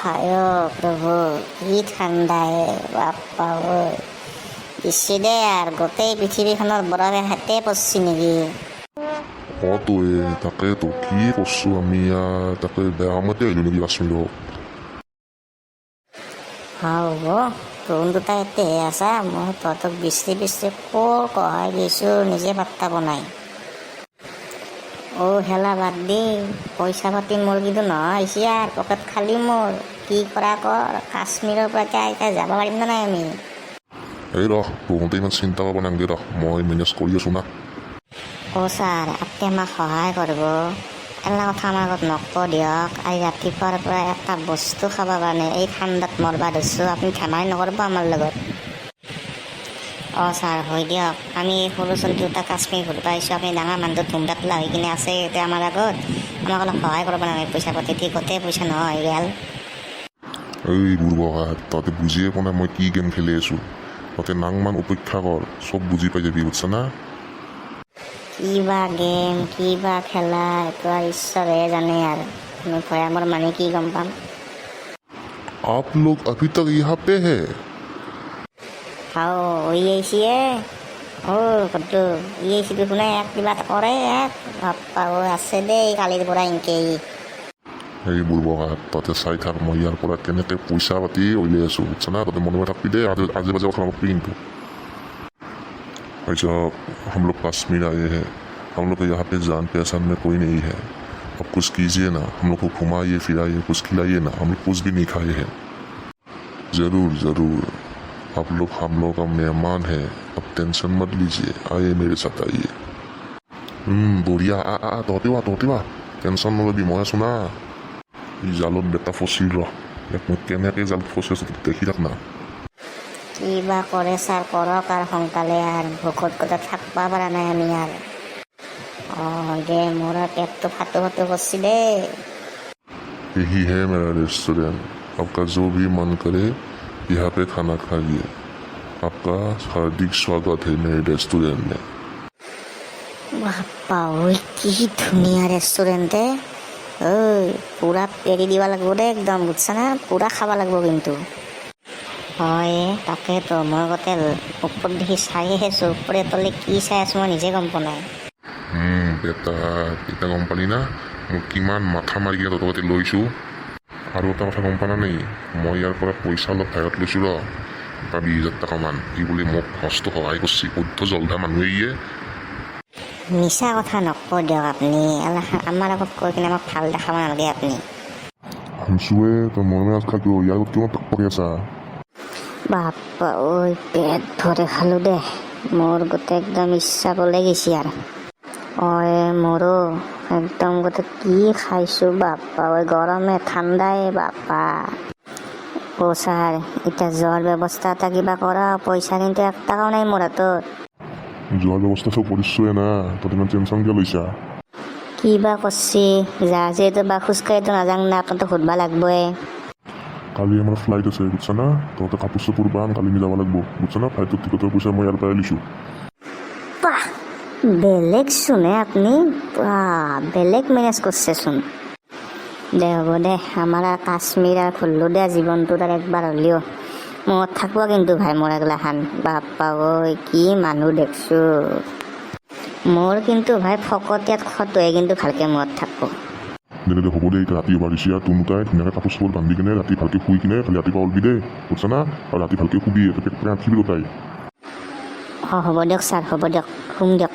হায় প্ৰভু, কি ঠাণ্ডা বাপ্পা ঐ। ইচি দে আৰু গোটেই পৃথিৱীখনত বৰফে হাতে পৰছি নেকি? তই তাকেতো কি কৰছো আমি তাকে বেয়া সময়তে আহিলো নেকি কাশ্মীৰত। হ'ব তোৰ দুটা এতেহে আছা, মই তহঁতক বিচৰি বিচৰি ক'ৰ কহাই গৈছোঁ নিজে পাত্তা বনাই। হেলা বাদ দি, পইচা পাতি মোৰ কিন্তু নহয় হৈছে আৰু পকেট খালী মোৰ। কি কৰা কৰ, কাশ্মীৰৰ পৰা এতিয়া যাব পাৰিম নে নাই আমি? এই তহঁতে ইমান চিন্তা কৰিব নালাগে মই মেনেজ কৰি আছো না। ছাৰ, আপুনি আমাক সহায় কৰিব। এলা কথা আমাৰ আগত নকব দিয়ক। আজি ৰাতিপুৱাৰ পৰা এটা বস্তু খাব কাৰণে এই ঠাণ্ডাত মৰবা ধৰিছোঁ, আপুনি ধেমালি নকৰিব আমাৰ লগত। ছাৰ হয় দিয়ক, আমি সৰু ছোৱালী দুটা কাশ্মীৰ ঘূৰিব আহিছোঁ, আপুনি ডাঙৰ মানুহটো ধুমদাতলা হৈ কিনে আছে এতিয়া আমাৰ আগত। আমাক অলপ সহায় কৰিব নালাগে, পইচা পাতি দি গোটেই পইচা নহয় হৈ গ'ল। এই বুঢ়া তহঁতে বুজিয়ে পোৱা নাই মই কি গেম খেলি আছোঁ। তহঁতে নাংমান অপেক্ষা কৰ, চব বুজি পাই যাবি বুজছা না। কিবা গেম কিবা খেলা এইটো আৰু ঈশ্বৰহে জানে আৰু আমি ভয়ামৰ মানে কি গম পাম। आप लोग अभी तक यहाँ पे है? আহিছিয়ে কতো আহিছি দেখোন এক কিবা এটা কৰে এক বাপ্পা আছে দেই কালিৰ পৰা এনেকেই। এই বুঢ়া তহঁতে চাই থাক মই ইয়াৰ পৰা কেনেকৈ পইচা পাতি উলিয়াই আছোঁ বুজছা না। তহঁতে মনে থাকবি দেই, আজি বাজে কথা নকবি কিন্তু। अच्छा हम लोग कश्मीर आए हैं, हम लोग यहाँ पे जान पहचान में कोई नहीं है। अब कुछ कीजिए ना, हम लोग को घुमाइए फिराइए, कुछ खिलाइए ना, हम लोग कुछ भी नहीं खाए हैं। ज़रूर ज़रूर, आप लोग हम लोग का मेहमान है, अब टेंशन मत लीजिए, आइए मेरे साथ आइए। बढ़िया तহঁতে টেনশ্যন নলবি মই আছো না। এই জালত বেটা ফচিল মই কেনেকৈ জালত ফচি আছোঁ দেখি থাক না। কিবা কৰে ছাৰ কৰক আৰু সোনকালে আৰু ভোকত কথা থাকবা পৰা নাই আমি আৰু। দে মোৰ পেটটো ফাটো ফাটো কৰছি দেই। यही है मेरा रेस्टोरेंट, आपका जो भी मन करे यहाँ पे खाना खाइए। आपका हार्दिक स्वागत है मेरे रेस्टोरेंट में। বাপ্পা কি ধুনীয়া ৰেষ্টুৰেণ্টে। পূৰা পেৰি দিব লাগিব দেই একদম বুজছা না, পূৰা খাব লাগিব কিন্তু। হয় তাকেতো মই আগতে ওপৰত দেখি চাই আছোঁ, ওপৰে তলে কি চাই আছোঁ মই নিজে গম পোৱা নাই। বেটা এতিয়া গম পালি না মই কিমান মাথা মাৰি কিনে তহঁতে লৈছোঁ। আৰু এটা কথা গম পালা নেকি, মই ইয়াৰ পৰা পইচা অলপ ভাড়াত লৈছোঁ এটা 20,000 টকামান। ই বুলি মোক হস্ত সহায় কৰিছে, বৌদ্ধ জলধা মানুহে ইয়ে। মিছা কথা নকব দিয়ক আপুনি, আমাৰ আগত কৈ কিনে আমাক ভাল দেখাব নালাগে আপুনি। হামচুৱে তই মনে আজ খাইটো ইয়াৰ আগত কিমান টক কৰি আছা। বাপ্পা পেট ভৰে খালোঁ দে, মোৰ গোটেই একদম ইচ্ছা পলাই গৈছে আৰু। মোৰো একদম গোটেই কি খাইছোঁ বাপ্পা, গৰমে ঠাণ্ডাই বাপ্পা। ছাৰ এতিয়া যোৱাৰ ব্যৱস্থা এটা কিবা কৰা, পইচা কিন্তু 1 টকাও নাই মোৰ হাতত। যোৱাৰ ব্যৱস্থা চব কৰিছোৱে না, তহঁতে ইমান টেনশ্যন কিয় লৈছা। কিবা কৰছি যিহেতু বা খোজকাঢ়িতো নাযাং না, আপোনাৰতো সুধবা লাগবই। কালি আমাৰ ফ্লাইট আছে বুজছা না, তহঁতে কাপোৰ চাপোৰ বান, কালি আমি যাব লাগিব বুজছা না। ফ্লাইটৰ টিকটৰ পইচা মই ইয়াৰ পৰাই লৈছোঁ। বেলেগ চোনে আপুনি, বেলেগ মেনেজ কৰছেচোন। দে হ'ব দে, আমাৰ আৰু কাশ্মীৰ আৰু ঘূৰিলোঁ দে জীৱনটোত আৰু একবাৰ হ'লেও। মনত থাকিব কিন্তু ভাই মোৰ এগিলাখান। বাপ্পা কি মানুহ দেখছোঁ। মোৰ কিন্তু ভাই ফকতীয়াত খটোৱে কিন্তু ভালকৈ মনত থাকিব। দে হ'ব দে, ৰাতি বাঢ়িছে আৰু তুমতাই ধুনীয়াকৈ কাপোৰ চাপোৰ বান্ধি কিনে ৰাতি ভালকৈ শুই কিনে খালি ৰাতিপুৱা ওলবি দে বুজছা না। আৰু ৰাতি ভালকৈ শুবি, পেট ৰাখিবি তাই। হ'ব দিয়ক ছাৰ, হ'ব দিয়ক, শুম দিয়ক।